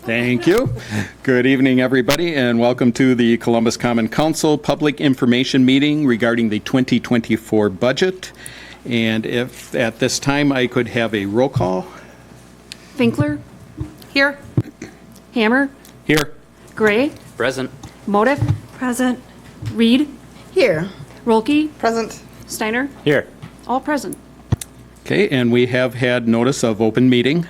Thank you. Good evening, everybody, and welcome to the Columbus Common Council Public Information Meeting regarding the 2024 budget. And if at this time I could have a roll call. Finkler? Here. Hammer? Here. Gray? Present. Motive? Present. Reed? Here. Rolke? Present. Steiner? Here. All present. Okay, and we have had notice of open meeting.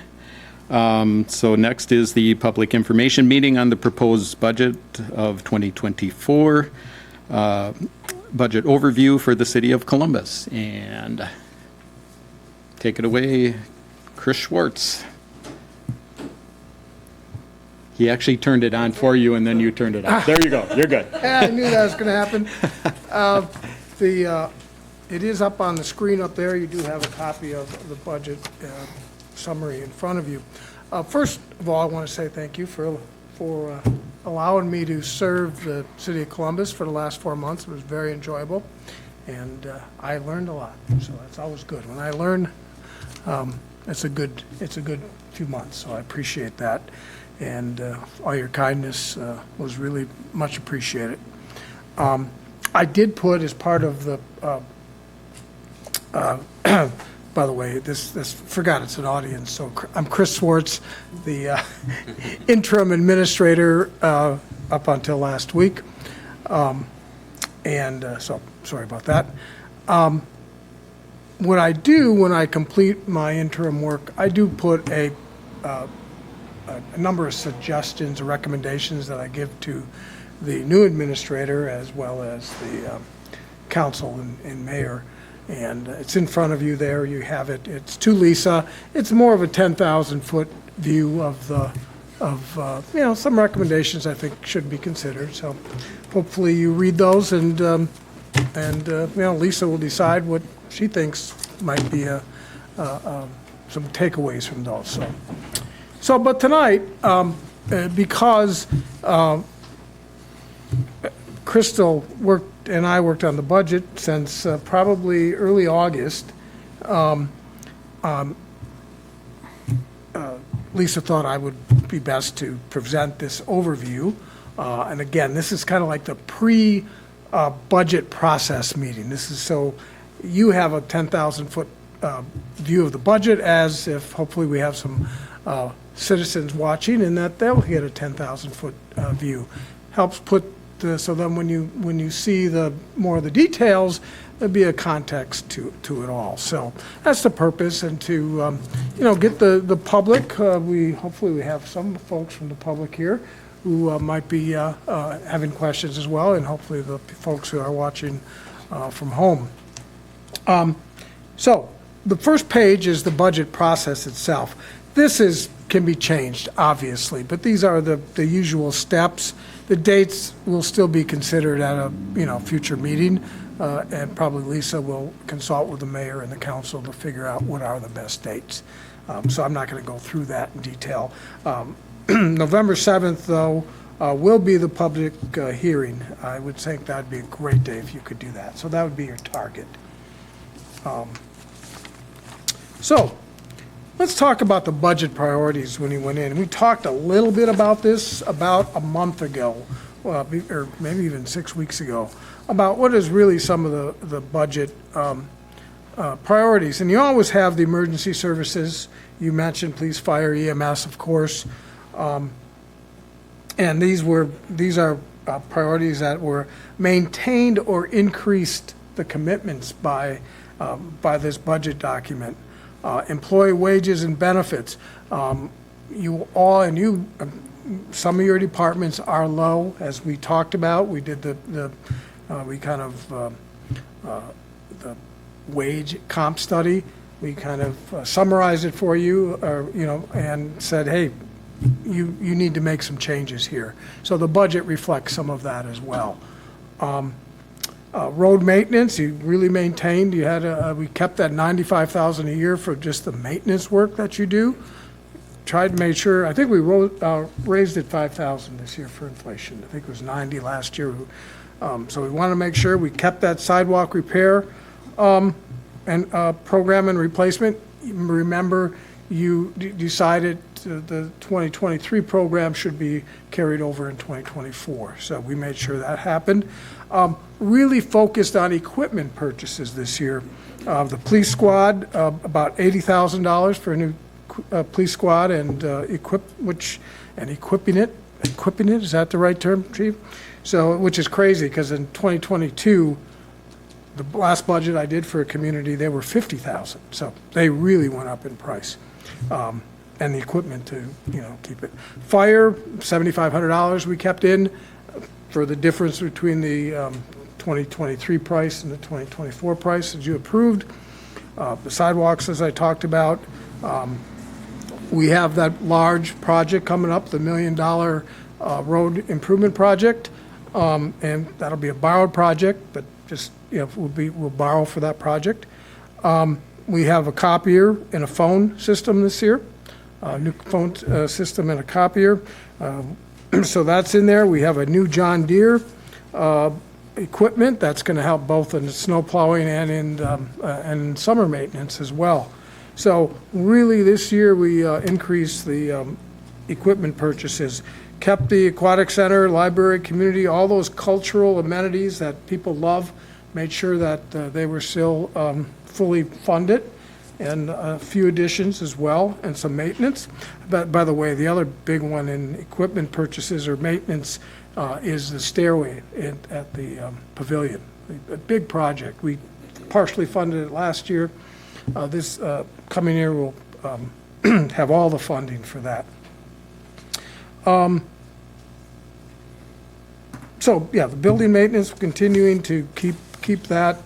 So next is the public information meeting on the proposed budget of 2024. Budget overview for the city of Columbus. And take it away, Chris Schwartz. He actually turned it on for you, and then you turned it off. There you go. You're good. Yeah, I knew that was going to happen. It is up on the screen up there. You do have a copy of the budget summary in front of you. First of all, I want to say thank you for allowing me to serve the city of Columbus for the last 4 months. It was very enjoyable, and I learned a lot. So that's always good. When I learn, it's a good few months. So I appreciate that. And all your kindness was really much appreciated. I did put as part of the, by the way, this forgot it's an audience, so I'm Chris Schwartz, the interim administrator up until last week. So sorry about that. What I do when I complete my interim work, I do put a number of suggestions or recommendations that I give to the new administrator as well as the council and mayor. And it's in front of you there. You have it. It's to Lisa. It's more of a 10,000-foot view of some recommendations I think should be considered. So hopefully you read those and Lisa will decide what she thinks might be some takeaways from those. But tonight, because Crystal and I worked on the budget since probably early August, Lisa thought I would be best to present this overview. And again, this is kind of like the pre-budget process meeting. This is so you have a 10,000-foot view of the budget, as if hopefully we have some citizens watching, and that they'll get a 10,000-foot view. Helps put so then when you see the more of the details, there'll be a context to it all. So that's the purpose, and to get the public. Hopefully we have some folks from the public here who might be having questions as well, and hopefully the folks who are watching from home. So the first page is the budget process itself. This can be changed, obviously, but these are the usual steps. The dates will still be considered at a future meeting, and probably Lisa will consult with the mayor and the council to figure out what are the best dates. So I'm not going to go through that in detail. November 7th, though, will be the public hearing. I would think that would be a great day if you could do that. So that would be your target. So let's talk about the budget priorities when you went in. We talked a little bit about this about a month ago, or maybe even 6 weeks ago, about what is really some of the budget priorities. And you always have the emergency services. You mentioned police, fire, EMS, of course. And these are priorities that were maintained or increased the commitments by this budget document. Employee wages and benefits. Some of your departments are low, as we talked about. We did the wage comp study. We kind of summarized it for you, and said, hey, you need to make some changes here. So the budget reflects some of that as well. Road maintenance, you really maintained. You had we kept that $95,000 a year for just the maintenance work that you do. Tried to make sure. I think we raised it $5,000 this year for inflation. I think it was $90 last year. So we want to make sure we kept that sidewalk repair and program and replacement. Remember, you decided the 2023 program should be carried over in 2024. So we made sure that happened. Really focused on equipment purchases this year. The police squad, about $80,000 for a new police squad and equipping it, is that the right term, Chief? So, which is crazy, because in 2022, the last budget I did for a community, they were $50,000. So they really went up in price. And the equipment to, keep it. Fire, $7,500 we kept in for the difference between the 2023 price and the 2024 price as you approved. The sidewalks, as I talked about. We have that large project coming up, the $1 million road improvement project. And that'll be a borrowed project, but just, we'll borrow for that project. We have a copier and a phone system this year, a new phone system and a copier. So that's in there. We have a new John Deere equipment that's going to help both in snow plowing and in summer maintenance as well. So really this year we increased the equipment purchases, kept the aquatic center, library, community, all those cultural amenities that people love, made sure that they were still fully funded, and a few additions as well, and some maintenance. But by the way, the other big one in equipment purchases or maintenance is the stairway at the pavilion. A big project. We partially funded it last year. This coming year will have all the funding for that. So yeah, the building maintenance, continuing to keep that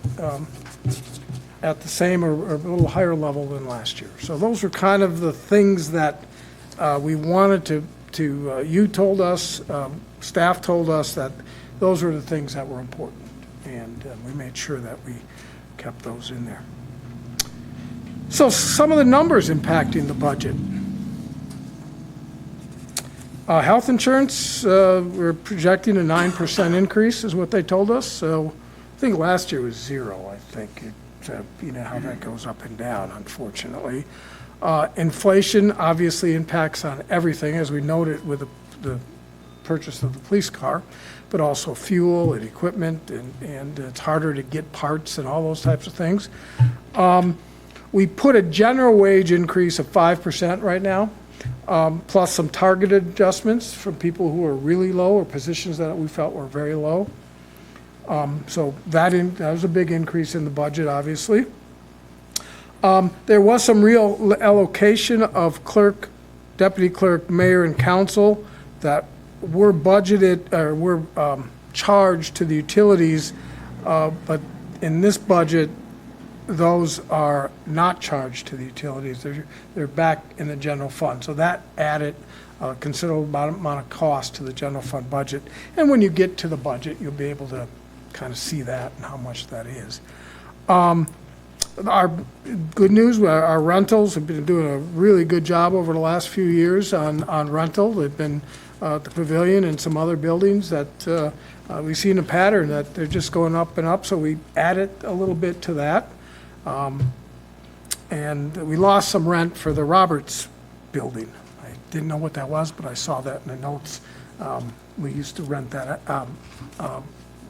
at the same or a little higher level than last year. So those are kind of the things that we wanted to you told us, staff told us that those are the things that were important, and we made sure that we kept those in there. So some of the numbers impacting the budget. Health insurance, we're projecting a 9% increase is what they told us. So I think last year was 0, I think. You know how that goes up and down, unfortunately. Inflation obviously impacts on everything, as we noted with the purchase of the police car, but also fuel and equipment, and it's harder to get parts and all those types of things. We put a general wage increase of 5% right now, plus some targeted adjustments from people who are really low or positions that we felt were very low. So that was a big increase in the budget, obviously. There was some real allocation of clerk, deputy clerk, mayor, and council that were budgeted or were charged to the utilities, but in this budget, those are not charged to the utilities. They're back in the general fund. So that added a considerable amount of cost to the general fund budget. And when you get to the budget, you'll be able to kind of see that and how much that is. Our good news, our rentals have been doing a really good job over the last few years on rental. They've been the pavilion and some other buildings that we've seen a pattern that they're just going up and up. So we added a little bit to that. And we lost some rent for the Roberts building. I didn't know what that was, but I saw that in the notes. We used to rent that,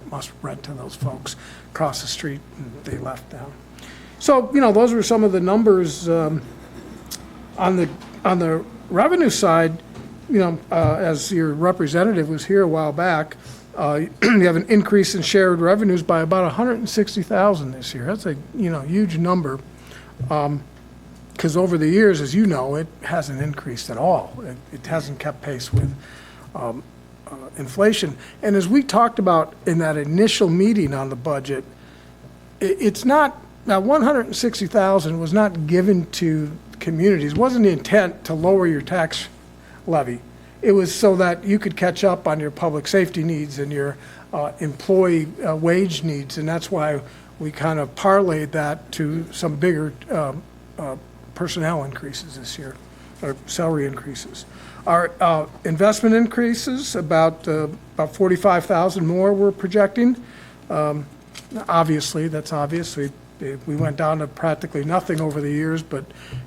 must rent to those folks across the street, and they left now. So, those were some of the numbers on the revenue side. As your representative was here a while back, you have an increase in shared revenues by about 160,000 this year. That's a huge number, because over the years, as you know, it hasn't increased at all. It hasn't kept pace with inflation. And as we talked about in that initial meeting on the budget, it's not, now 160,000 was not given to communities. It wasn't the intent to lower your tax levy. It was so that you could catch up on your public safety needs and your employee wage needs, and that's why we kind of parlayed that to some bigger personnel increases this year, or salary increases. Our investment increases, about 45,000 more we're projecting. Obviously, that's obvious. We We went down to practically nothing over the years, but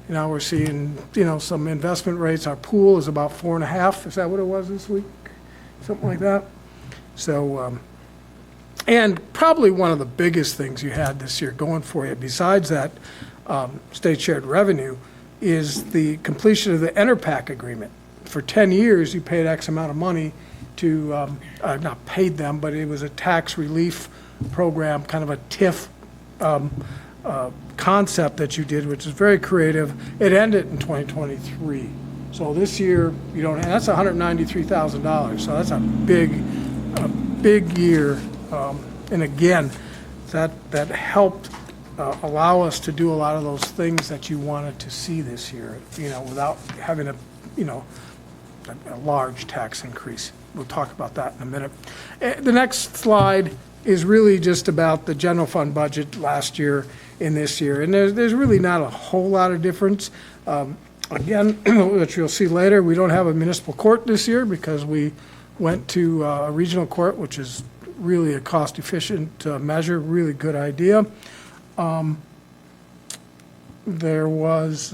now we're seeing, some investment rates. Our pool is about 4.5. Is that what it was this week? Something like that. So, and probably one of the biggest things you had this year going for you, besides that state shared revenue, is the completion of the ENERPAC agreement. For 10 years, you paid X amount of money to, not paid them, but it was a tax relief program, kind of a TIF concept that you did, which is very creative. It ended in 2023. So this year, you don't, and that's $193,000. So that's a big year. And again, that helped allow us to do a lot of those things that you wanted to see this year, without having a large tax increase. We'll talk about that in a minute. The next slide is really just about the general fund budget last year and this year. And there's really not a whole lot of difference. Again, which you'll see later, we don't have a municipal court this year because we went to a regional court, which is really a cost-efficient measure, really good idea. There was,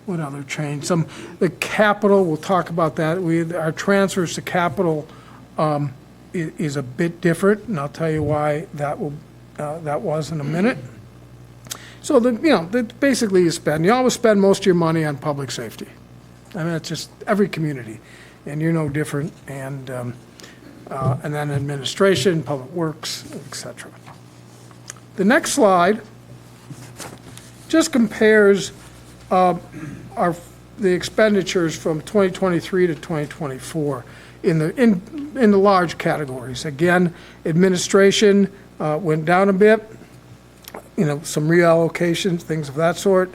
what other change? The capital, we'll talk about that. Our transfers to capital is a bit different, and I'll tell you why that was in a minute. So basically you always spend most of your money on public safety. I mean, it's just every community, and you're no different. And then administration, public works, etc. The next slide just compares the expenditures from 2023 to 2024 in the large categories. Again, administration went down a bit, some reallocations, things of that sort.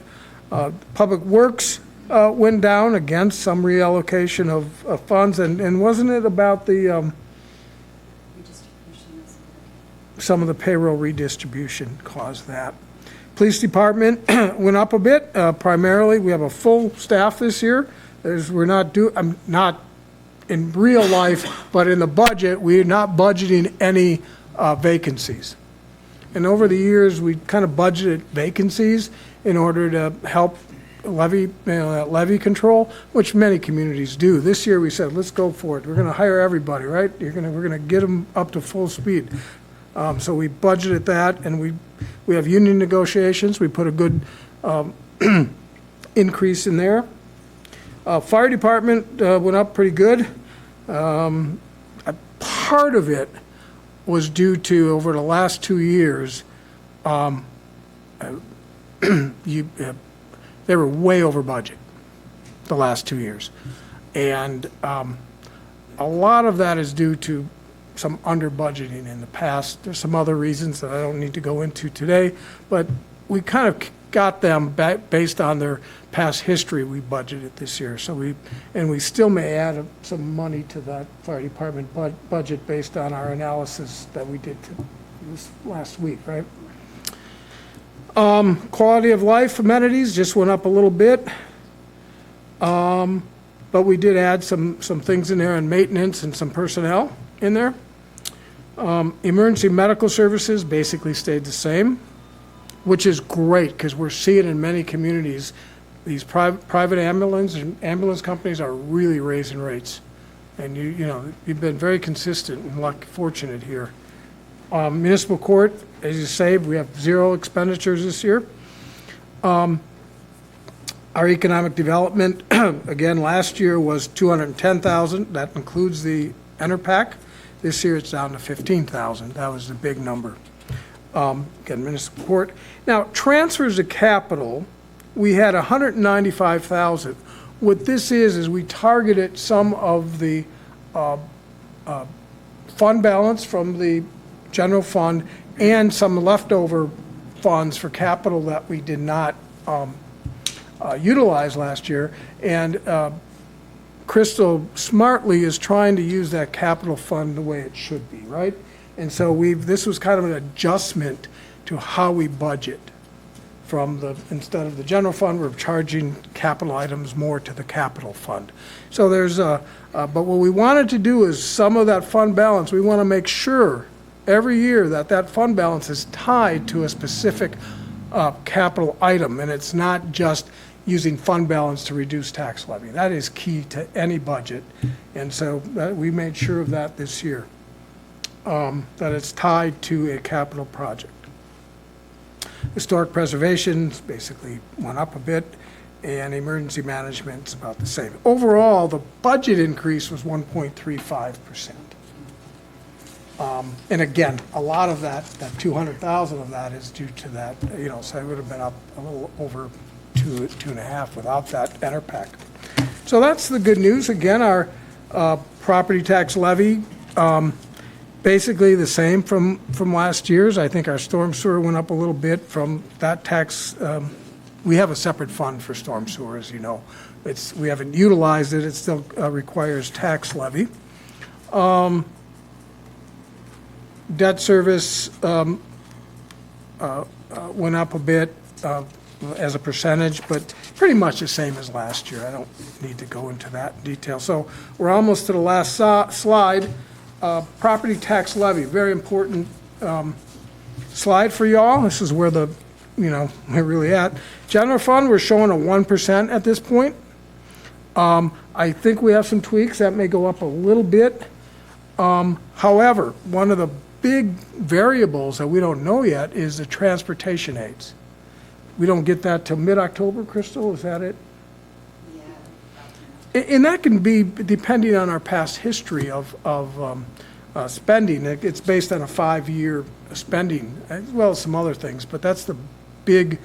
Public works went down, again, some reallocation of funds, and wasn't it about the some of the payroll redistribution caused that. Police department went up a bit. Primarily, we have a full staff this year. I'm not in real life, but in the budget, we're not budgeting any vacancies. And over the years, we kind of budgeted vacancies in order to help levy control, which many communities do. This year, we said, let's go for it. We're going to hire everybody, right? We're going to get them up to full speed. So we budgeted that, and we have union negotiations. We put a good increase in there. Fire department went up pretty good. Part of it was due to, over the last 2 years, they were way over budget the last 2 years. And a lot of that is due to some under budgeting in the past. There's some other reasons that I don't need to go into today, but we kind of got them back based on their past history. We budgeted this year, so we still may add some money to that fire department budget based on our analysis that we did this last week, right? Quality of life amenities just went up a little bit, but we did add some things in there on maintenance and some personnel in there. Emergency medical services basically stayed the same, which is great because we're seeing in many communities these private ambulance companies are really raising rates, and you've been very consistent and fortunate here. Municipal court, as you say, we have 0 expenditures this year. Our economic development, again, last year was $210,000. That includes the ENERPAC. This year it's down to $15,000. That was the big number. Again, municipal court. Now, transfers to capital, we had $195,000. What this is we targeted some of the fund balance from the general fund and some leftover funds for capital that we did not utilize last year. And Crystal smartly is trying to use that capital fund the way it should be, right? And so this was kind of an adjustment to how we budget. Instead of the general fund, we're charging capital items more to the capital fund. So but what we wanted to do is some of that fund balance, we want to make sure every year that fund balance is tied to a specific capital item, and it's not just using fund balance to reduce tax levy. That is key to any budget, and so we made sure of that this year, that it's tied to a capital project. Historic preservation basically went up a bit, and emergency management is about the same. Overall, the budget increase was 1.35%. And again, a lot of that 200,000 of that is due to that, so it would have been up a little over 2.5 without that EnterPAC. So that's the good news. Again, our property tax levy, basically the same from last year's. I think our storm sewer went up a little bit from that tax. We have a separate fund for storm sewer, as you know. We haven't utilized it. It still requires tax levy. Debt service went up a bit as a percentage, but pretty much the same as last year. I don't need to go into that detail. So we're almost to the last slide. Property tax levy, very important slide for y'all. This is where we're really at. General fund, we're showing a 1% at this point. I think we have some tweaks that may go up a little bit. However, one of the big variables that we don't know yet is the transportation aids. We don't get that till mid-October, Crystal, is that it? Yeah. And that can be depending on our past history of spending. It's based on a 5-year spending, as well as some other things, but that's the big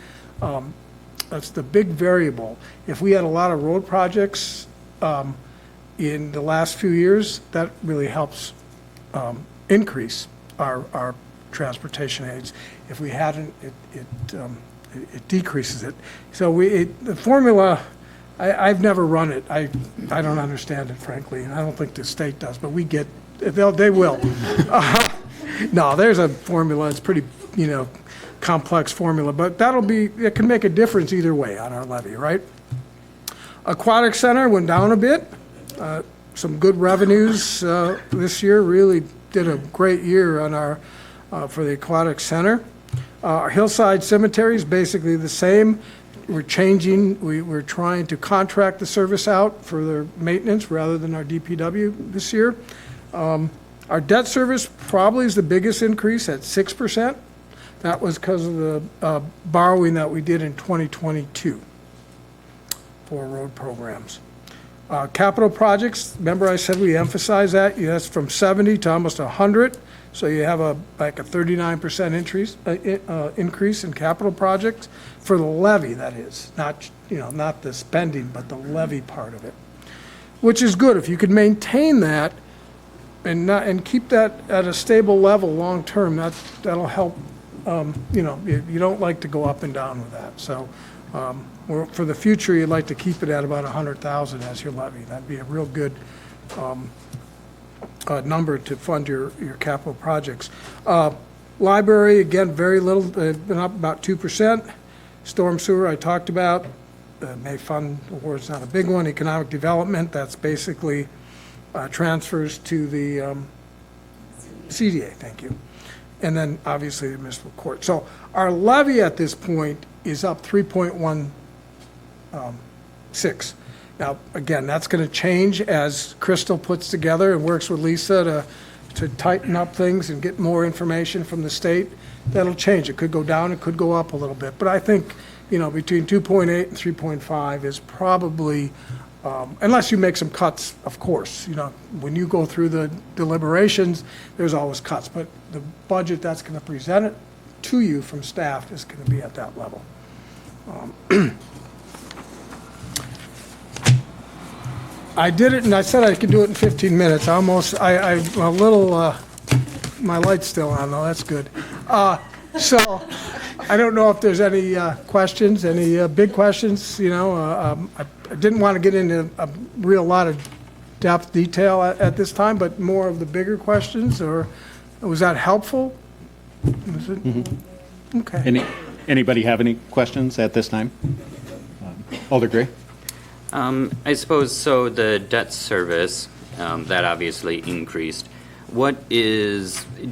variable. If we had a lot of road projects in the last few years, that really helps increase our transportation aids. If we hadn't, it decreases it. So the formula, I've never run it. I don't understand it, frankly, and I don't think the state does, but they will. No, there's a formula. It's pretty, complex formula, but it can make a difference either way on our levy, right? Aquatic Center went down a bit. Some good revenues this year. Really did a great year on for the Aquatic Center. Our Hillside Cemetery is basically the same. We're changing. We're trying to contract the service out for their maintenance rather than our DPW this year. Our debt service probably is the biggest increase at 6%. That was because of the borrowing that we did in 2022 for road programs. Capital projects, remember I said we emphasize that? That's from 70 to almost 100. So you have a 39% increase in capital projects for the levy, that is. Not the spending, but the levy part of it, which is good. If you could maintain that and keep that at a stable level long term, that'll help. You don't like to go up and down with that. So for the future, you'd like to keep it at about 100,000 as your levy. That'd be a real good number to fund your capital projects. Library, again, very little, been up about 2%. Storm sewer, I talked about. May fund award's not a big one. Economic development, that's basically transfers to the CDA, thank you. And then obviously the municipal court. So our levy at this point is up 3.16. Now, again, that's going to change as Crystal puts together and works with Lisa to tighten up things and get more information from the state. That'll change. It could go down, it could go up a little bit. But I think, between 2.8 and 3.5 is probably, unless you make some cuts, of course. When you go through the deliberations, there's always cuts. But the budget that's going to present it to you from staff is going to be at that level. I did it, and I said I could do it in 15 minutes. I'm a little, my light's still on, though. That's good. So I don't know if there's any questions, any big questions. I didn't want to get into a real lot of depth detail at this time, but more of the bigger questions, or was that helpful? Was it? Mm-hmm. Okay. Anybody have any questions at this time? Alder Gray? I suppose so. The debt service, that obviously increased. Do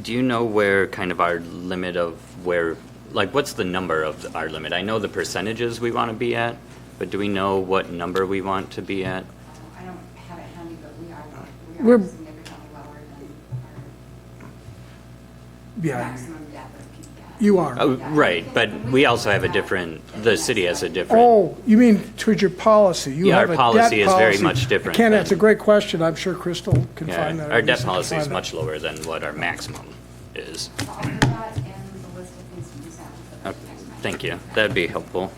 you know where kind of our limit of what's the number of our limit? I know the percentages we want to be at, but do we know what number we want to be at? I don't have it handy, but we We're- are significantly lower than our Yeah, maximum debt that we can get. you are. Oh, right, but we also have the city has a different, Oh, you mean towards your policy? You Yeah, have our a policy debt is very policy. much different Ken, that's a than- great question. I'm sure Crystal can yeah, find that. our or debt Lisa can policy is find much that. lower than what our maximum is. So I'll put that in the list of things to use out for the next month. Thank you, that'd be helpful.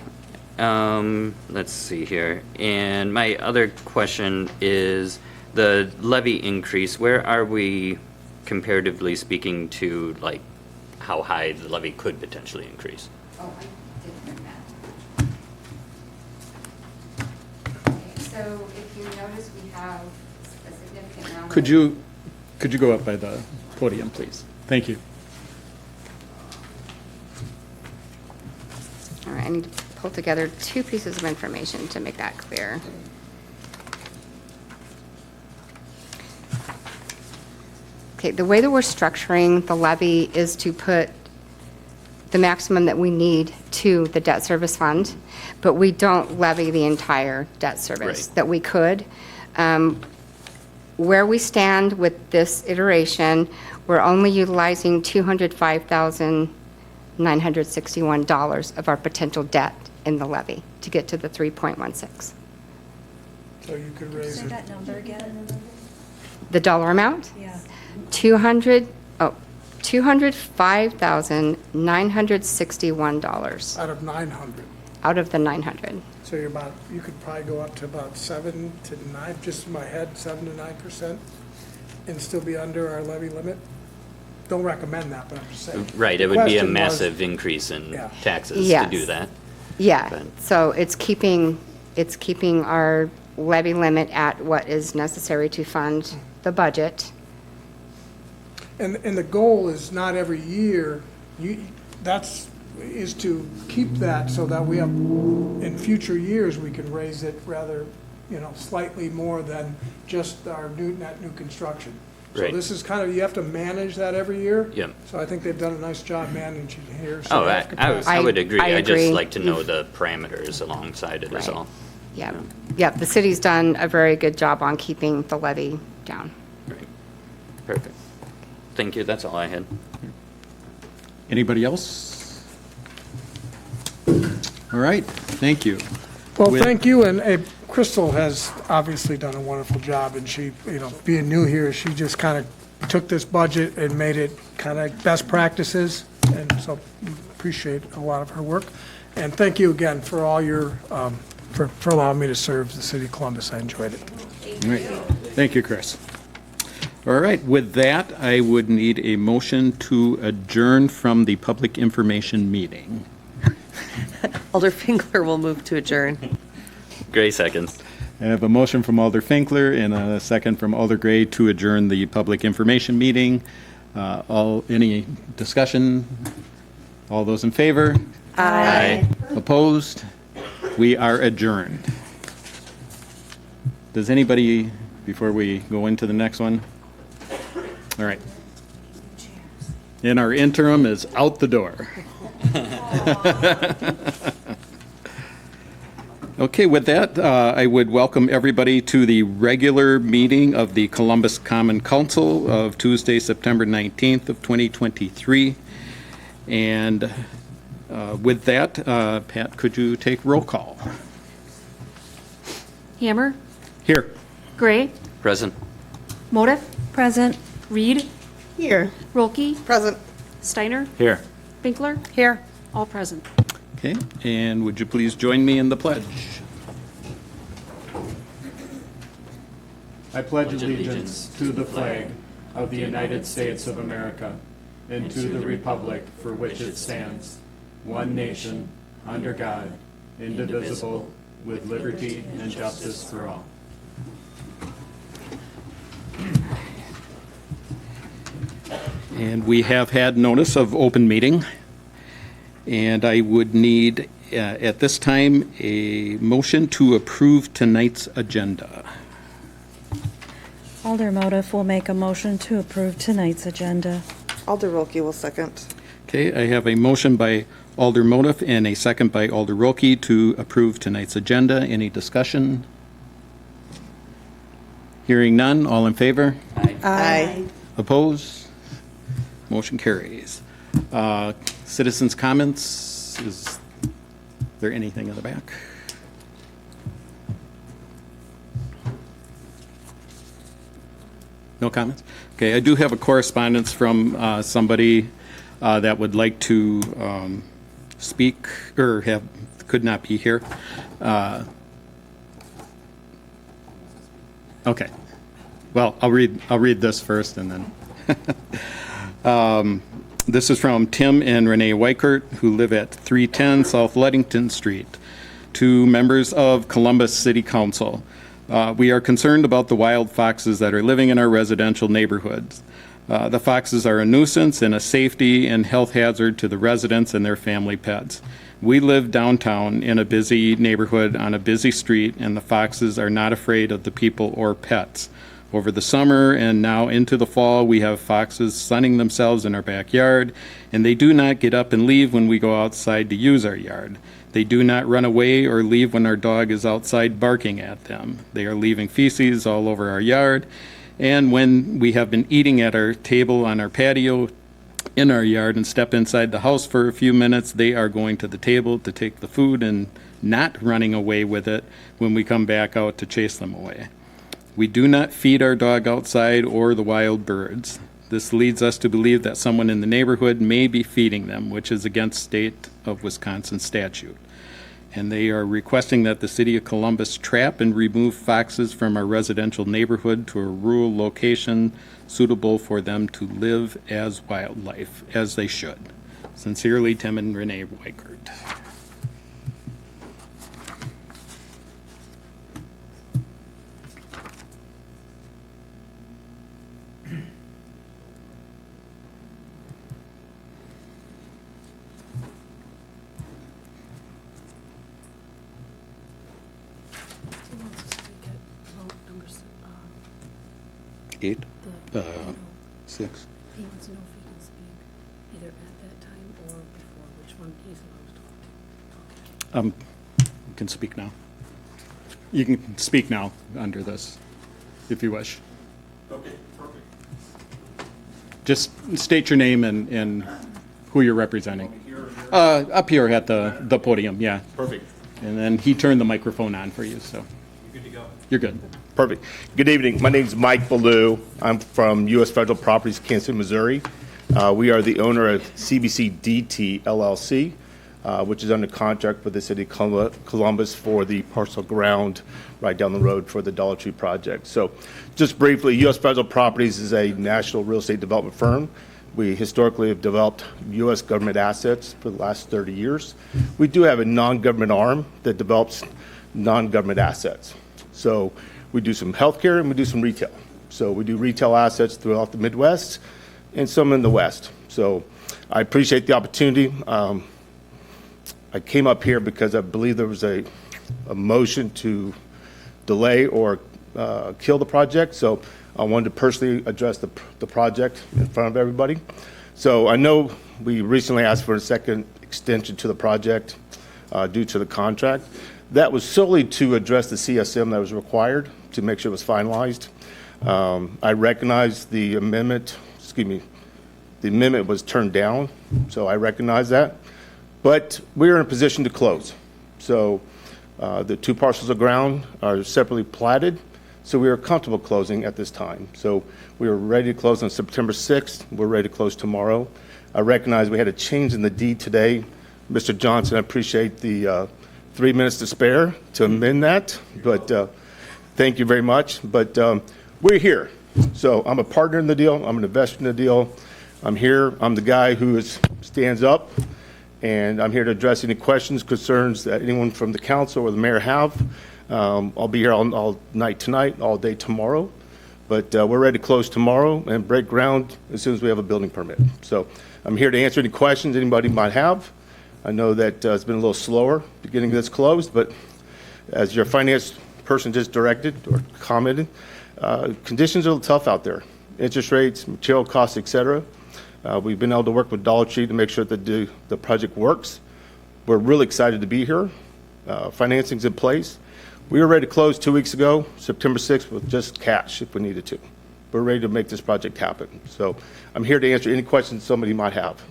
Let's see here, and my other question is the levy increase, where are we comparatively speaking to, like, how high the levy could potentially increase? Oh, I did bring that. Okay, so if you notice, we have a significant amount. Could you go up by the podium, please? Thank you. All right, I need to pull together two pieces of information to make that clear. Okay, the way that we're structuring the levy is to put the maximum that we need to the debt service fund, but we don't levy the entire debt service Right. that we could. Where we stand with this iteration, we're only utilizing $205,961 of our potential debt in the levy to get to the 3.16. So you could raise Say it. that number again? The dollar amount? Yeah. $205,961 Out of 900. out of the 900. So you could probably go up to about 7 to 9, just in my head, 7 to 9%, and still be under our levy limit? Don't recommend that, but I'm just saying. Right, it The would be a question was- massive increase in Yeah. taxes to Yes. do that. Yeah, But- so it's keeping our levy limit at what is necessary to fund the budget. And the goal is not every year, is to keep that so that we have, in future years, we can raise it rather, slightly more than just our net new construction. So Right. this is kind of, you have to manage that every year. Yep. So I think they've done a nice job managing here. so Oh, we I have capacity. I would agree. I I'd just agree. like to know the parameters alongside it is Right. all. Yeah, yeah, the city's done a very good job on keeping the levy down. Right. Perfect. Thank you, that's all I had. Anybody else? All right, thank you. Well, With- thank you, and Crystal has obviously done a wonderful job, and she, being new here, she just kind of took this budget and made it kind of best practices, and so we appreciate a lot of her work. And thank you again for all your, for allowing me to serve the city of Columbus. I enjoyed it. All right. Thank you, Chris. All right, with that, I would need a motion to adjourn from the public information meeting. Alder Finkler will move to adjourn. Gray seconds. I have a motion from Alder Finkler and a second from Alder Gray to adjourn the public information meeting. Any discussion? All those in favor? Aye. Opposed? We are adjourned. Does anybody, before we go into the next one? All right. And our interim is out the door. Okay, with that, I would welcome everybody to the regular meeting of the Columbus Common Council of Tuesday, September 19th of 2023. And with that, Pat, could you take roll call? Hammer, Here. Gray, Present. Modiff, Present. Reed, Here. Rolke, Present. Steiner, Here. Finkler, Here. all present. Okay, and would you please join me in the pledge? I pledge allegiance to the flag of the United States of America and to the republic for which it stands, one nation, under God, indivisible, with liberty and justice for all. And we have had notice of open meeting. And I would need, at this time, a motion to approve tonight's agenda. Alder Motif will make a motion to approve tonight's agenda. Alder Wilkie will second. Okay, I have a motion by Alder Motif and a second by Alder Roki to approve tonight's agenda. Any discussion? Hearing none, all in favor? Aye. Opposed? Motion carries. Citizens' comments, is there anything in the back? No comments? Okay, I do have a correspondence from somebody that would like to speak, or could not be here. Okay. Well, I'll read this first and then. This is from Tim and Renee Weichert, who live at 310 South Ludington Street, to members of Columbus City Council. We are concerned about the wild foxes that are living in our residential neighborhoods. The foxes are a nuisance and a safety and health hazard to the residents and their family pets. We live downtown in a busy neighborhood on a busy street, and the foxes are not afraid of the people or pets. Over the summer and now into the fall, we have foxes sunning themselves in our backyard, and they do not get up and leave when we go outside to use our yard. They do not run away or leave when our dog is outside barking at them. They are leaving feces all over our yard, and when we have been eating at our table on our patio in our yard and step inside the house for a few minutes, they are going to the table to take the food and not running away with it when we come back out to chase them away. We do not feed our dog outside or the wild birds. This leads us to believe that someone in the neighborhood may be feeding them, which is against state of Wisconsin statute. And they are requesting that the city of Columbus trap and remove foxes from our residential neighborhood to a rural location suitable for them to live as wildlife, as they should. Sincerely, Tim and Renee Weichert. Eight? Six? He wants to know if he can speak either at that time or before, which one he's allowed to talk to. You can speak now. You can speak now under this, if you wish. Okay, perfect. Just state your name and who you're representing. Up here at the podium, yeah. Perfect. And then he turned the microphone on for you, so You're good to go. you're good. Perfect. Good evening. My name is Mike Ballou. I'm from U.S. Federal Properties, Kansas City, Missouri. We are the owner of CBC DT LLC, which is under contract with the city of Columbus for the parcel ground right down the road for the Dollar Tree project. So just briefly, U.S. Federal Properties is a national real estate development firm. We historically have developed U.S. government assets for the last 30 years. We do have a non-government arm that develops non-government assets. So we do some healthcare and we do some retail. So we do retail assets throughout the Midwest and some in the West. So I appreciate the opportunity. I came up here because I believe there was a motion to delay or kill the project. So I wanted to personally address the project in front of everybody. So I know we recently asked for a second extension to the project due to the contract. That was solely to address the CSM that was required to make sure it was finalized. I recognize the amendment, the amendment was turned down, so I recognize that. But we're in a position to close. So the two parcels of ground are separately platted, so we are comfortable closing at this time. So we are ready to close on September 6th. We're ready to close tomorrow. I recognize we had a change in the deed today. Mr. Johnson, I appreciate the 3 minutes to spare to amend that, but thank you very much. But we're here. So I'm a partner in the deal. I'm an investor in the deal. I'm here. I'm the guy who stands up, and I'm here to address any questions, concerns that anyone from the council or the mayor have. I'll be here all night tonight, all day tomorrow. But we're ready to close tomorrow and break ground as soon as we have a building permit. So I'm here to answer any questions anybody might have. I know that it's been a little slower getting this closed, but as your finance person just directed or commented, conditions are a little tough out there. Interest rates, material costs, et cetera. We've been able to work with Dollar Tree to make sure that the project works. We're really excited to be here. Financing's in place. We were ready to close 2 weeks ago, September 6th, with just cash if we needed to. We're ready to make this project happen. So I'm here to answer any questions somebody might have.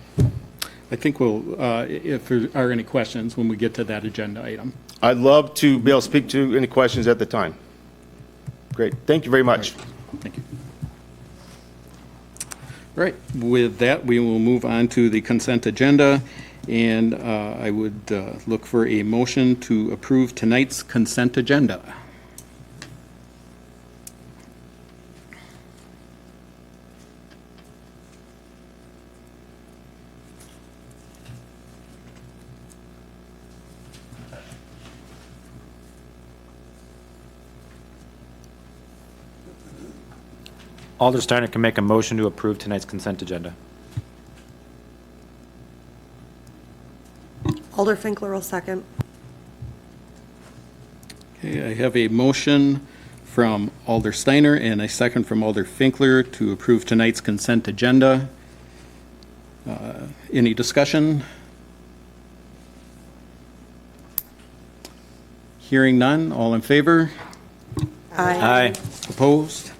I think we'll, if there are any questions when we get to that agenda item. I'd love to be able to speak to any questions at the time. Great. Thank you very much. Thank you. All right, with that, we will move on to the consent agenda, and I would look for a motion to approve tonight's consent agenda. Alder Steiner can make a motion to approve tonight's consent agenda. Alder Finkler will second. Okay, I have a motion from Alder Steiner and a second from Alder Finkler to approve tonight's consent agenda. Any discussion? Hearing none, all in favor? Aye. Opposed?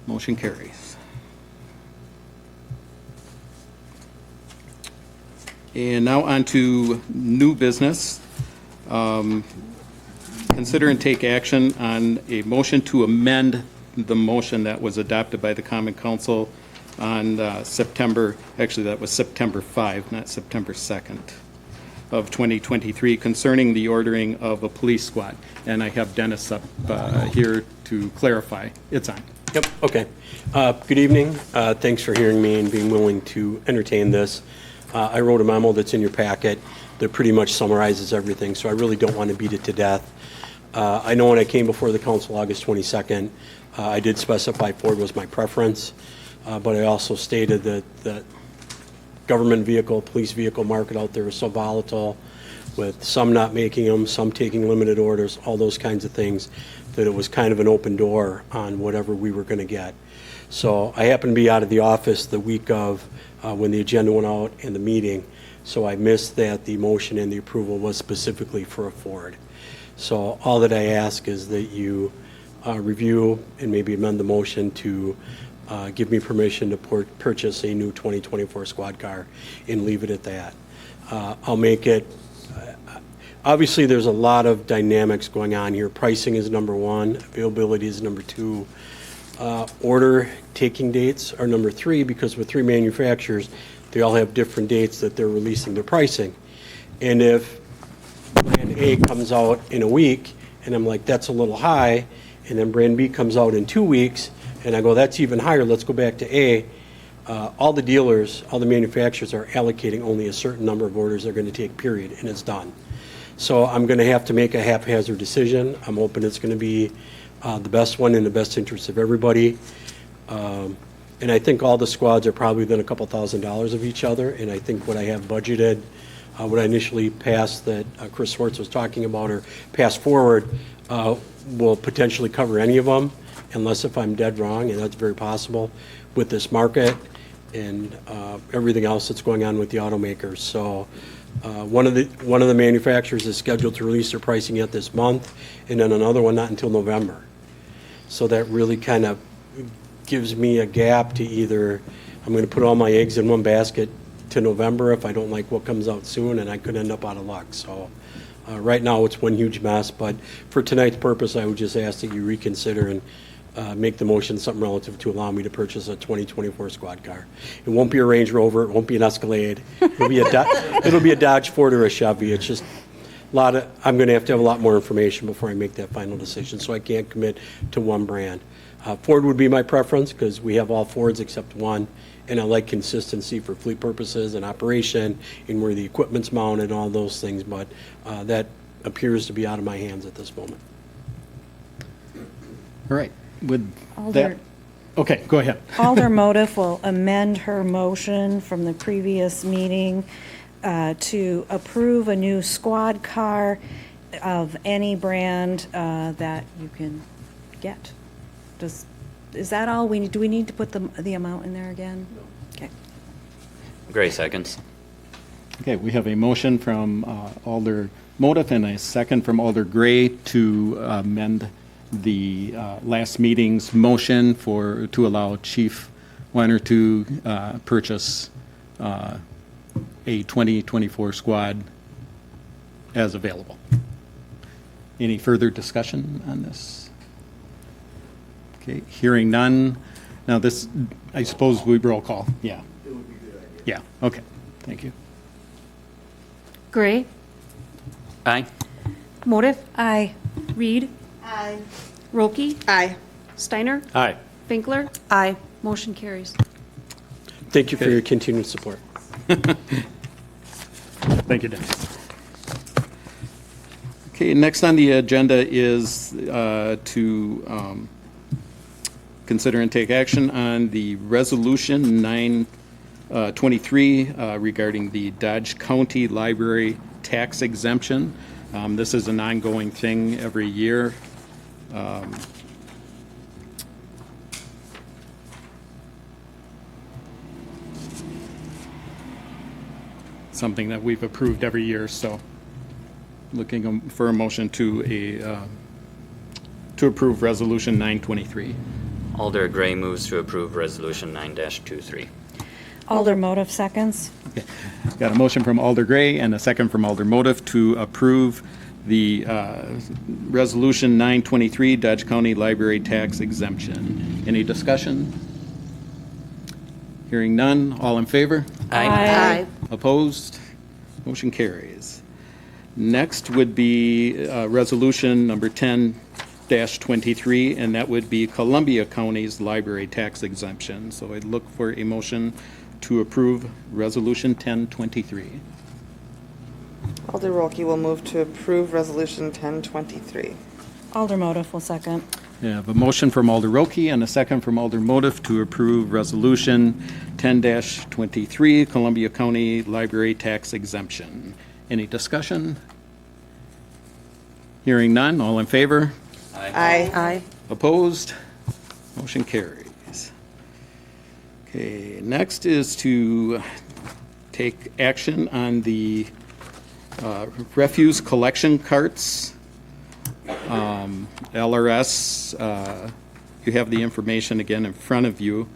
Motion carries. And now on to new business. Consider and take action on a motion to amend the motion that was adopted by the Common Council on September 5, not September 2nd of 2023, concerning the ordering of a police squad. And I have Dennis up here to clarify. It's on. Yep, okay. Good evening. Thanks for hearing me and being willing to entertain this. I wrote a memo that's in your packet that pretty much summarizes everything, so I really don't want to beat it to death. I know when I came before the council August 22nd, I did specify Ford was my preference, but I also stated that the government vehicle, police vehicle market out there is so volatile, with some not making them, some taking limited orders, all those kinds of things, that it was kind of an open door on whatever we were going to get. So I happened to be out of the office the week of when the agenda went out and the meeting, so I missed that the motion and the approval was specifically for a Ford. So all that I ask is that you review and maybe amend the motion to give me permission to purchase a new 2024 squad car and leave it at that. I'll make it. Obviously, there's a lot of dynamics going on here. Pricing is number one. Availability is number two. Order taking dates are number three, because with three manufacturers, they all have different dates that they're releasing their pricing. And if brand A comes out in a week, and I'm like, that's a little high, and then brand B comes out in 2 weeks, and I go, that's even higher, let's go back to A. All the dealers, all the manufacturers are allocating only a certain number of orders they're going to take, period, and it's done. So I'm going to have to make a haphazard decision. I'm hoping it's going to be the best one in the best interest of everybody. And I think all the squads are probably within a couple $1,000s of each other. And I think what I have budgeted, what I initially passed that Chris Swartz was talking about, or passed forward, will potentially cover any of them, unless if I'm dead wrong, and that's very possible with this market and everything else that's going on with the automakers. So one of the manufacturers is scheduled to release their pricing yet this month, and then another one not until November. So that really kind of gives me a gap to either, I'm going to put all my eggs in one basket to November if I don't like what comes out soon, and I could end up out of luck. So right now it's one huge mess, but for tonight's purpose, I would just ask that you reconsider and make the motion something relative to allow me to purchase a 2024 squad car. It won't be a Range Rover, it won't be an Escalade, it'll be a Dodge Ford or a Chevy. It's just I'm going to have a lot more information before I make that final decision, so I can't commit to one brand. Ford would be my preference, because we have all Fords except one, and I like consistency for fleet purposes and operation and where the equipment's mounted and all those things, but that appears to be out of my hands at this moment. All right, with Alder- that, okay, go ahead. Alder Motif will amend her motion from the previous meeting to approve a new squad car of any brand that you can get. Is that all we need? Do we need to put the amount in there again? No. Okay. Gray seconds. Okay, we have a motion from Alder Motif and a second from Alder Gray to amend the last meeting's motion to allow Chief Weiner to purchase a 2024 squad as available. Any further discussion on this? Okay, hearing none. Now this, I suppose we roll call. Yeah. It would be a good idea. Yeah, okay. Thank you. Gray, Aye. Motif, Aye. Reed, Aye. Roki, Aye. Steiner, Aye. Finkler, Aye. motion carries. Thank you for your continued support. Thank you, Dennis. Okay, next on the agenda is to consider and take action on the Resolution 923 regarding the Dodge County Library tax exemption. This is an ongoing thing every year. Something that we've approved every year, so looking for a motion to approve Resolution 923. Alder Gray moves to approve Resolution 9-23. Alder Motif seconds. Got a motion from Alder Gray and a second from Alder Motif to approve the Resolution 923 Dodge County Library tax exemption. Any discussion? Hearing none, all in favor? Aye. Opposed? Motion carries. Next would be Resolution number 10-23, and that would be Columbia County's library tax exemption. So I'd look for a motion to approve Resolution 1023. Alder Rolke will move to approve Resolution 1023. Alder Motif will second. I have a motion from Alder Roki and a second from Alder Motif to approve Resolution 10-23, Columbia County Library Tax Exemption. Any discussion? Hearing none, all in favor? Aye. Aye. Opposed? Motion carries. Okay, next is to take action on the refuse collection carts. LRS, you have the information again in front of you.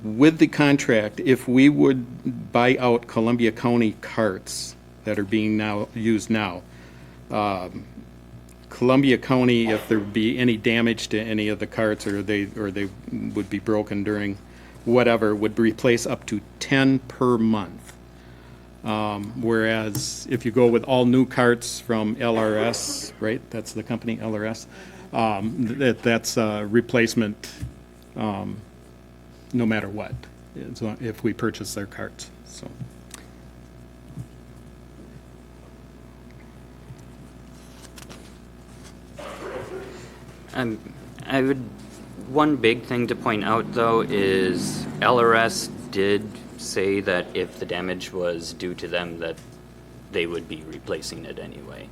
With the contract, if we would buy out Columbia County carts that are being used now, Columbia County, if there would be any damage to any of the carts or they would be broken during whatever, would replace up to 10 per month. Whereas if you go with all new carts from LRS, right, that's the company, LRS, that's a replacement no matter what, if we purchase their carts, so. One big thing to point out, though, is LRS did say that if the damage was due to them, that they would be replacing it anyway.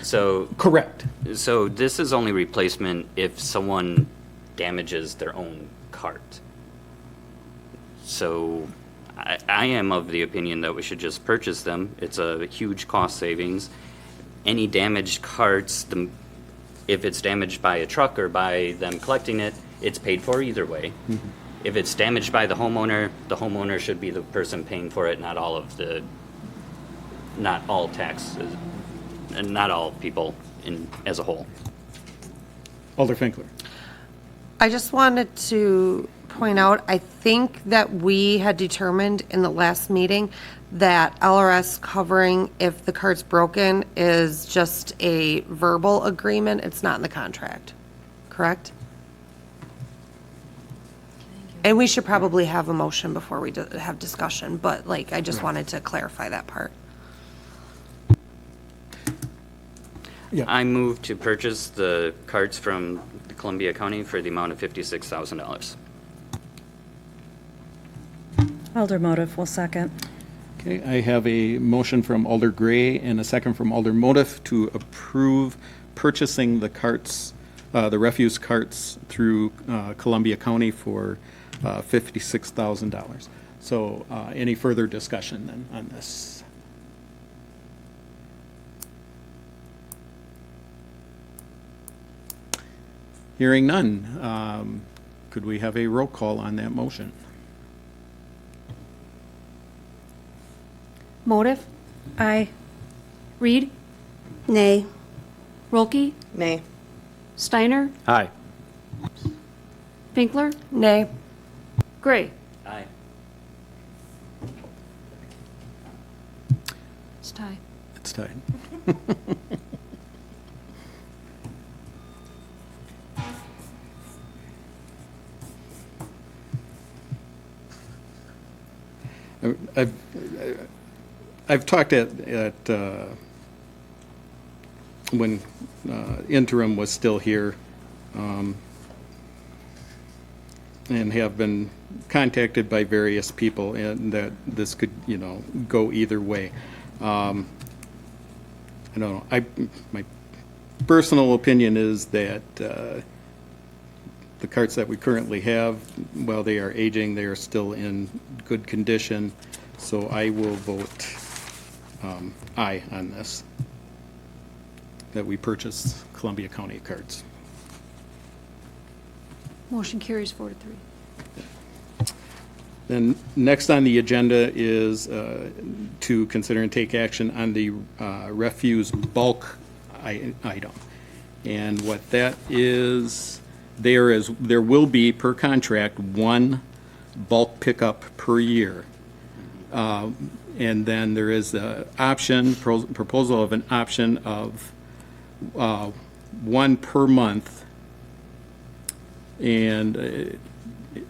So Correct. So this is only replacement if someone damages their own cart. So I am of the opinion that we should just purchase them. It's a huge cost savings. Any damaged carts, if it's damaged by a truck or by them collecting it, it's paid for either way. Mm-hmm. If it's damaged by the homeowner should be the person paying for it, not all taxes, and not all people as a whole. Alder Finkler. I just wanted to point out, I think that we had determined in the last meeting that LRS covering if the cart's broken is just a verbal agreement. It's not in the contract, correct? And we should probably have a motion before we have discussion, but like, I just wanted to clarify that part. Yeah. I move to purchase the carts from Columbia County for the amount of $56,000. Alder Motif will second. Okay, I have a motion from Alder Gray and a second from Alder Motif to approve purchasing the carts, the refuse carts through Columbia County for $56,000. So any further discussion then on this? Hearing none, could we have a roll call on that motion? Motive, Aye. Reed, Nay. Rolke, Nay. Steiner, Aye. Pinkler, Nay. Aye. Gray. It's tied. It's tied. I've talked at when interim was still here, and have been contacted by various people, and that this could, go either way. I don't know. My personal opinion is that the carts that we currently have, while they are aging, they are still in good condition. So I will vote aye on this, that we purchase Columbia County carts. Motion carries 4-3. Then next on the agenda is to consider and take action on the refuse bulk item. And what that is, there will be per contract one bulk pickup per year. And then there is the proposal of an option of one per month, and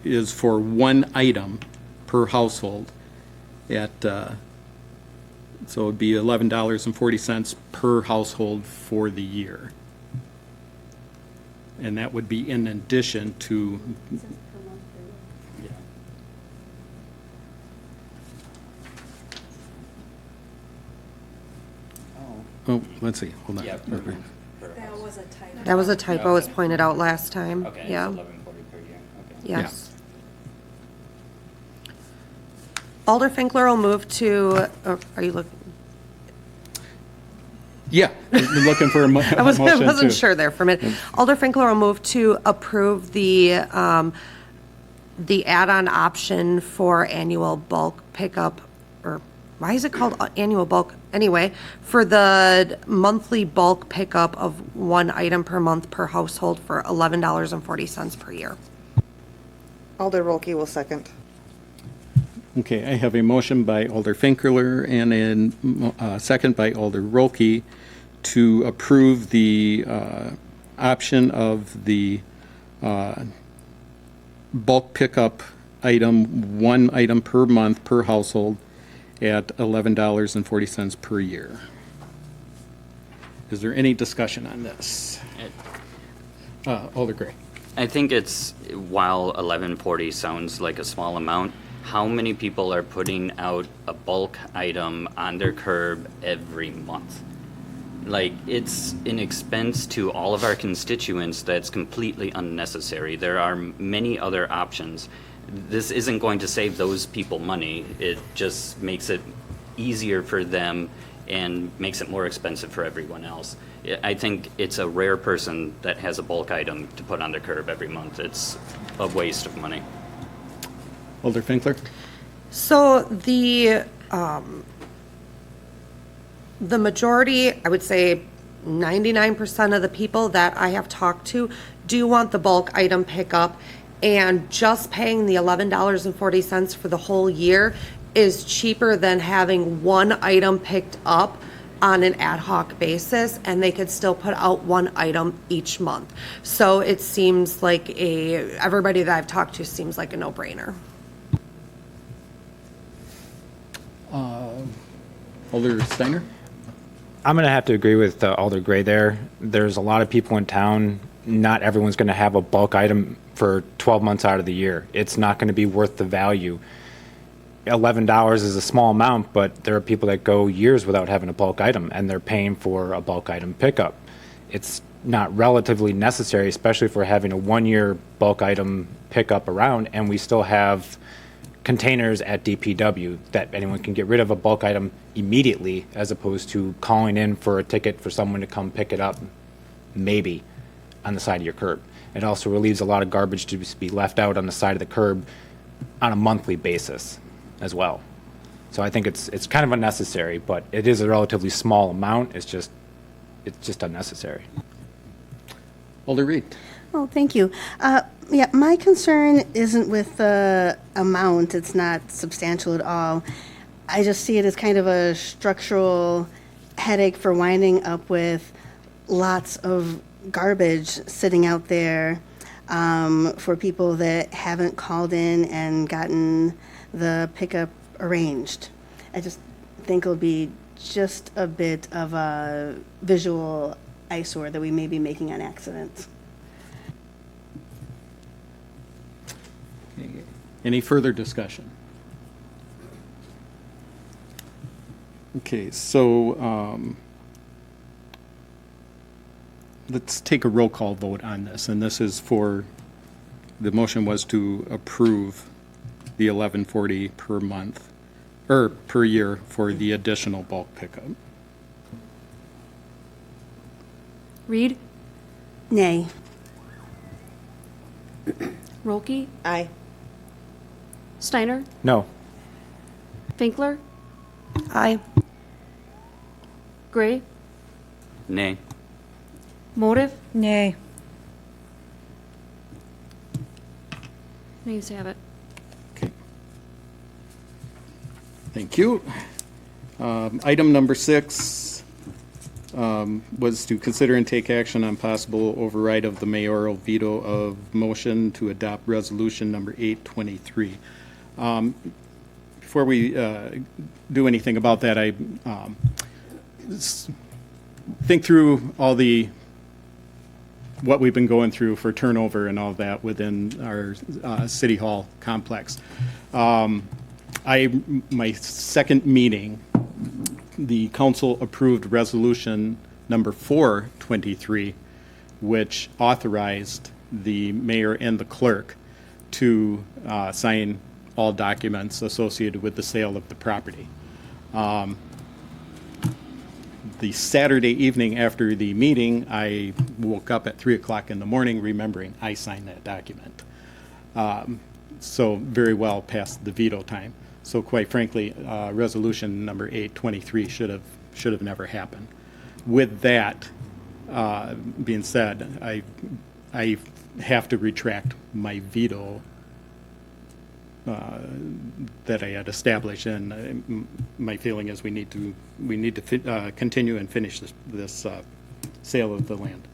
is for one item per household at, so it'd be $11.40 per household for the year. And that would be in addition to. Oh, let's see, hold on. Yeah. That was a typo. That was a typo, Okay. was pointed out last time. Okay, it's Yeah, 1140 per year, okay. yes. Alder Finkler will move to, are you looking? Yeah, I'm looking for a motion I wasn't too. sure there for a minute. Alder Finkler will move to approve the add-on option for annual bulk pickup, or why is it called annual bulk? Anyway, for the monthly bulk pickup of one item per month per household for $11.40 per year. Alder Rolke will second. Okay, I have a motion by Alder Finkler and a second by Alder Rolke to approve the option of the bulk pickup item, one item per month per household at $11.40 per year. Is there any discussion on this? Alder Gray. I think it's, while 1140 sounds like a small amount, how many people are putting out a bulk item on their curb every month? Like, it's an expense to all of our constituents that's completely unnecessary. There are many other options. This isn't going to save those people money. It just makes it easier for them and makes it more expensive for everyone else. I think it's a rare person that has a bulk item to put on their curb every month. It's a waste of money. Alder Finkler? So the majority, I would say 99% of the people that I have talked to do want the bulk item pickup, and just paying the $11.40 for the whole year is cheaper than having one item picked up on an ad hoc basis, and they could still put out one item each month. So it seems like everybody that I've talked to seems like a no-brainer. Alder Steiner? I'm going to have to agree with Alder Gray there. There's a lot of people in town. Not everyone's going to have a bulk item for 12 months out of the year. It's not going to be worth the value. $11 is a small amount, but there are people that go years without having a bulk item, and they're paying for a bulk item pickup. It's not relatively necessary, especially if we're having a 1-year bulk item pickup around, and we still have containers at DPW that anyone can get rid of a bulk item immediately, as opposed to calling in for a ticket for someone to come pick it up, maybe, on the side of your curb. It also relieves a lot of garbage to just be left out on the side of the curb on a monthly basis as well. So I think it's kind of unnecessary, but it is a relatively small amount. It's just unnecessary. Alder Reed. Oh, thank you. Yeah, my concern isn't with the amount. It's not substantial at all. I just see it as kind of a structural headache for winding up with lots of garbage sitting out there for people that haven't called in and gotten the pickup arranged. I just think it'll be just a bit of a visual eyesore that we may be making on accident. Any further discussion? Okay, so let's take a roll call vote on this, and this is for, the motion was to approve the $11.40 per month, or per year for the additional bulk pickup. Reed, Nay. Rolke, Aye. Steiner, No. Finkler, Aye. Gray, Nay. Motive, Nay. nays have it. Okay. Thank you. Item number 6 was to consider and take action on possible override of the mayoral veto of motion to adopt resolution number 823. Before we do anything about that, I think through all what we've been going through for turnover and all that within our city hall complex. My second meeting, the council approved resolution number 423, which authorized the mayor and the clerk to sign all documents associated with the sale of the property. The Saturday evening after the meeting, I woke up at 3 o'clock in the morning remembering I signed that document. So very well past the veto time. So quite frankly, resolution number 823 should have never happened. With that being said, I have to retract my veto that I had established, and my feeling is we need to continue and finish this sale of the land.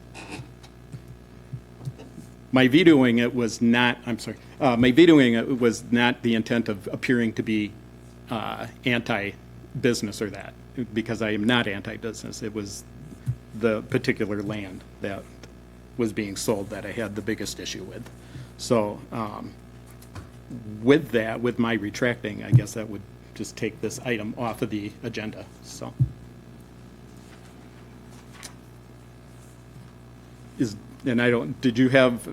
My vetoing it was not. I'm sorry. My vetoing it was not the intent of appearing to be anti-business or that, because I am not anti-business. It was the particular land that was being sold that I had the biggest issue with. So. With that, with my retracting, I guess that would just take this item off of the agenda, so. Did you have,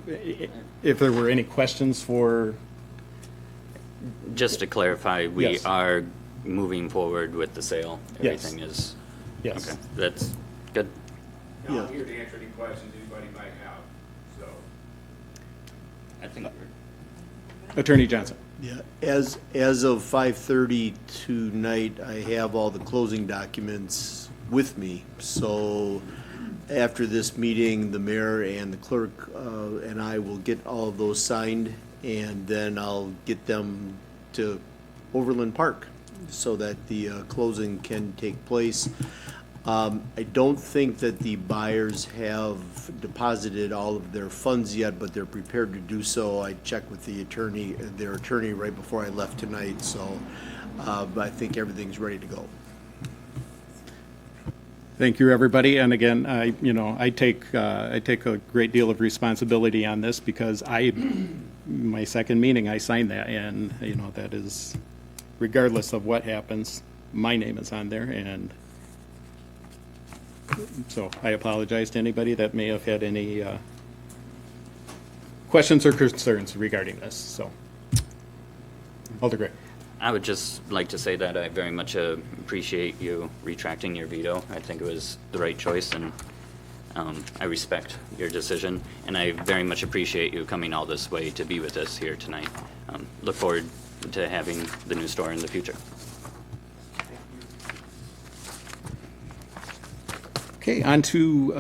if there were any questions for? Just to clarify, we Yes. are moving forward with the sale. Yes. Everything is, Yes. okay, that's good. I'm here to answer any questions anybody might have, so. I think we're. Attorney Johnson. Yeah, as of 5:30 tonight, I have all the closing documents with me. So after this meeting, the mayor and the clerk and I will get all of those signed, and then I'll get them to Overland Park so that the closing can take place. I don't think that the buyers have deposited all of their funds yet, but they're prepared to do so. I checked with their attorney right before I left tonight, so I think everything's ready to go. Thank you, everybody. And again, I take a great deal of responsibility on this because my second meeting, I signed that, and that is regardless of what happens, my name is on there, and so I apologize to anybody that may have had any questions or concerns regarding this, so. Alder Gray. I would just like to say that I very much appreciate you retracting your veto. I think it was the right choice, and I respect your decision, and I very much appreciate you coming all this way to be with us here tonight. Look forward to having the new store in the future. Okay, on to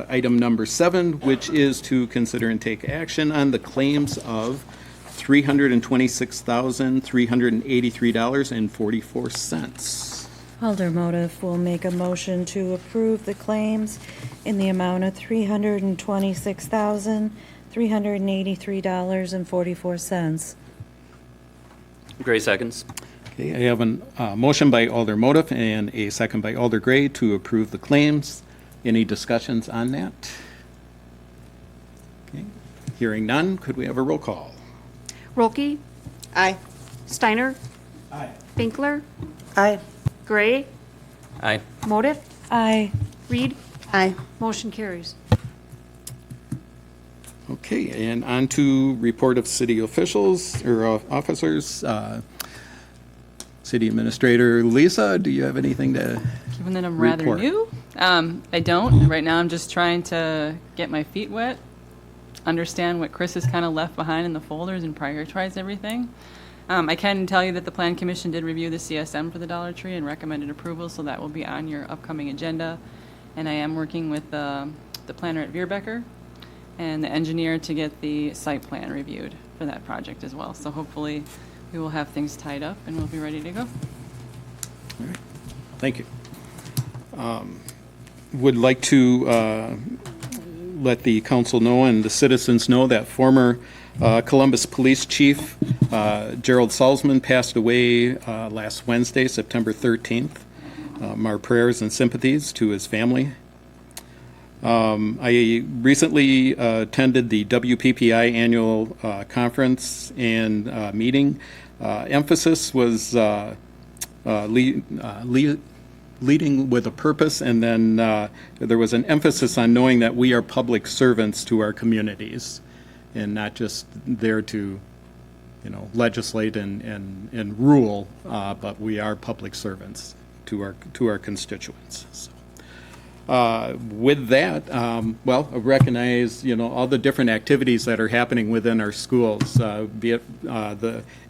item number 7, which is to consider and take action on the claims of $326,383.44. Aldermotive will make a motion to approve the claims in the amount of $326,383.44. Gray seconds. Okay, I have a motion by Alder Motif and a second by Alder Gray to approve the claims. Any discussions on that? Okay, hearing none, could we have a roll call? Rolke, Aye. Steiner. Aye. Finkler, Aye. Gray, Aye. Motive, Aye. Reed. Aye. Motion carries. Okay, and on to report of city officials or officers. City Administrator Lisa, do you have anything to Given that I'm report? rather new, I don't. Right now, I'm just trying to get my feet wet, understand what Chris has kind of left behind in the folders, and prioritize everything. I can tell you that the Plan Commission did review the CSM for the Dollar Tree and recommended approval, so that will be on your upcoming agenda. And I am working with the planner at Veerbecker and the engineer to get the site plan reviewed for that project as well. So hopefully we will have things tied up and we'll be ready to go. All right. Thank you. Would like to let the council know and the citizens know that former Columbus Police Chief Gerald Salzman passed away last Wednesday, September 13th. Our prayers and sympathies to his family. I recently attended the WPPI annual conference and meeting. Emphasis was leading with a purpose, and then there was an emphasis on knowing that we are public servants to our communities and not just there to, legislate and rule, but we are public servants to our constituents. So. With that, I recognize, all the different activities that are happening within our schools, be it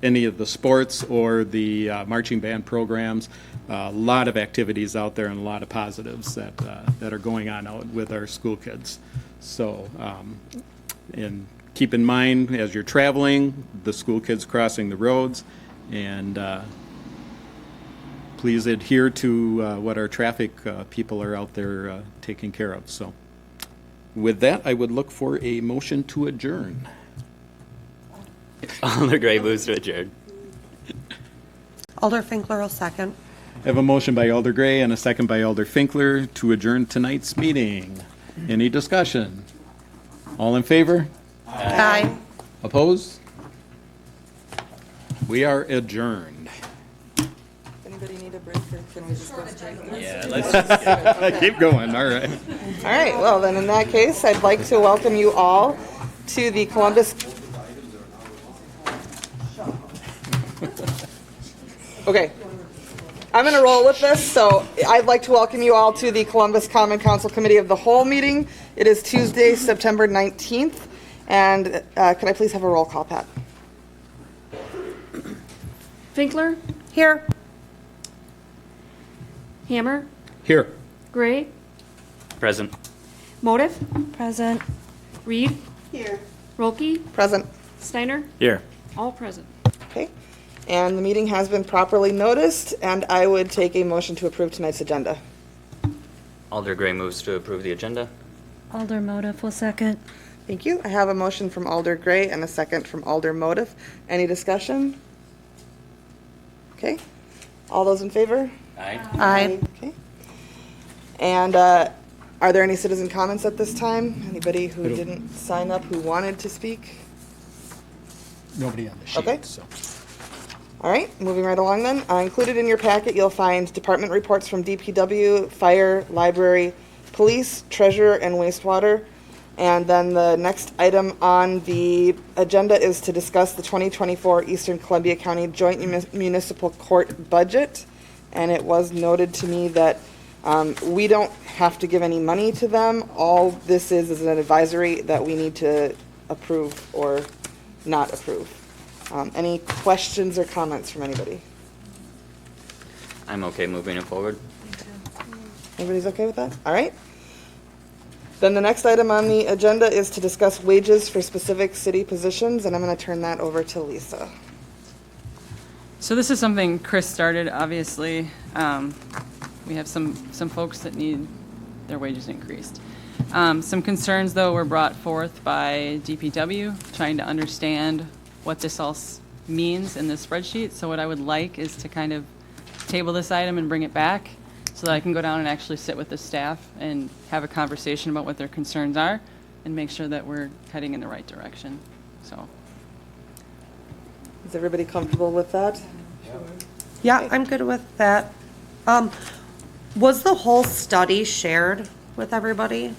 any of the sports or the marching band programs. A lot of activities out there and a lot of positives that are going on out with our school kids. So, and keep in mind as you're traveling, the school kids crossing the roads, and please adhere to what our traffic people are out there taking care of. So with that, I would look for a motion to adjourn. Alder Gray moves to adjourn. Alder Finkler will second. I have a motion by Alder Gray and a second by Alder Finkler to adjourn tonight's meeting. Any discussion? All in favor? Aye. Opposed? We are adjourned. Anybody need a break, or can we just go straight? Yeah, let's just Keep going, all right. All right, well, then in that case, I'd like to welcome you all to the Columbus. Okay, I'm going to roll with this, so I'd like to welcome you all to the Columbus Common Council Committee of the Whole meeting. It is Tuesday, September 19th, and can I please have a roll call, Pat? Finkler, Here. Hammer, Here. Gray, present. Motive, Present. Reed, Here. Rolke, Present. Steiner, Here. all present. Okay, and the meeting has been properly noticed, and I would take a motion to approve tonight's agenda. Alder Gray moves to approve the agenda. Aldermotive will second. Thank you. I have a motion from Alder Gray and a second from Alder Motive. Any discussion? Okay. All those in favor? Aye. Aye. Okay. And are there any citizen comments at this time? Anybody who didn't sign up who wanted to speak? Nobody on the sheet, Okay. so. All right, moving right along then. Included in your packet, you'll find department reports from DPW, fire, library, police, treasurer, and wastewater. And then the next item on the agenda is to discuss the 2024 Eastern Columbia County Joint Municipal Court budget. And it was noted to me that we don't have to give any money to them. All this is an advisory that we need to approve or not approve. Any questions or comments from anybody? I'm okay moving it forward. Everybody's okay with that? All right. Then the next item on the agenda is to discuss wages for specific city positions, and I'm going to turn that over to Lisa. So this is something Chris started, obviously. We have some folks that need their wages increased. Some concerns, though, were brought forth by DPW, trying to understand what this all means in this spreadsheet. So what I would like is to kind of table this item and bring it back so that I can go down and actually sit with the staff and have a conversation about what their concerns are and make sure that we're heading in the right direction. So. Is everybody comfortable with that? Yeah, I'm good with that. Was the whole study shared with everybody?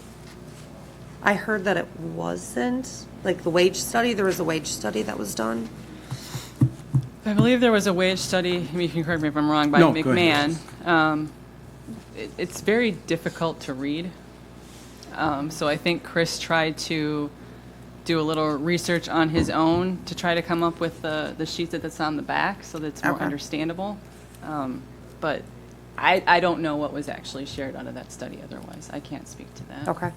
I heard that it wasn't, like the wage study, there was a wage study that was done. I believe there was a wage study, I mean, you can correct me if I'm wrong, by No, go McMahon. It's very difficult to read. So I think Chris tried to do a little research on his own to try to come up with the sheet that's on the back so that it's more understandable. But I don't know what was actually shared out of that study otherwise. I can't speak to that. Okay.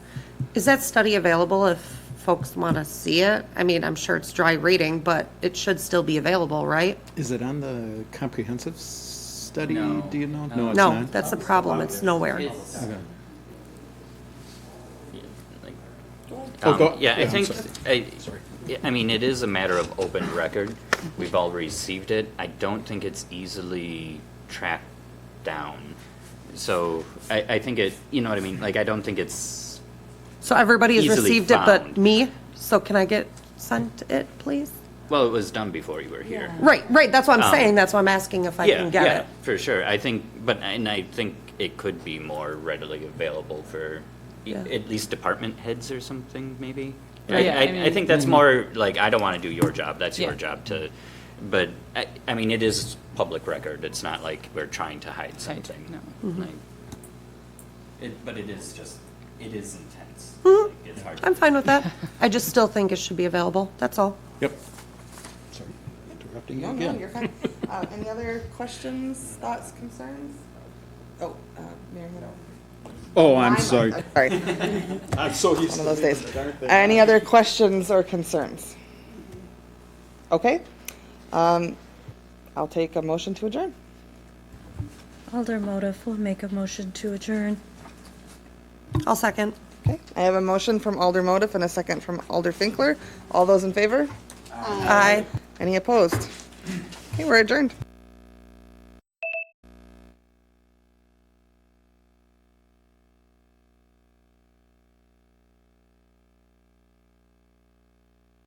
Is that study available if folks want to see it? I mean, I'm sure it's dry reading, but it should still be available, right? Is it on the comprehensive study? No. Do you know? No, it's No, not. that's the problem. It's nowhere. It's, Okay. like, Yeah, I I'm think, sorry. I mean, it is a matter of open record. We've all received it. I don't think it's easily tracked down. So I think it, you know what I mean? Like, I don't think it's, So everybody has Easily received it but found. me? So can I get sent it, please? well, it was done before you were here. Right, that's what I'm saying. That's why I'm asking if I can get it. For sure. I think, and I think it could be more readily available for Yeah. at least department heads or something, maybe. Yeah, yeah, I I mean- think that's more like, I don't want to do your job, that's your Yeah. job to, but, I mean, it is public record, it's not like we're trying to hide something. no. Mm-hmm. Like, but it is just, it is intense. Mhm. Like, it's hard to- I'm fine with that. I just still think it should be available. That's all. Yep. Sorry, interrupting you No, again. you're fine. Any other questions, thoughts, concerns? Oh, Mary had Oh, I'm sorry. Sorry. I'm so used One of those days. Any other questions or concerns? Okay. I'll take a motion to adjourn. Alder Motive will make a motion to adjourn. I'll second. Okay, I have a motion from Alder Motif and a second from Alder Finkler. All those in favor? Aye. Any opposed? Okay, we're adjourned.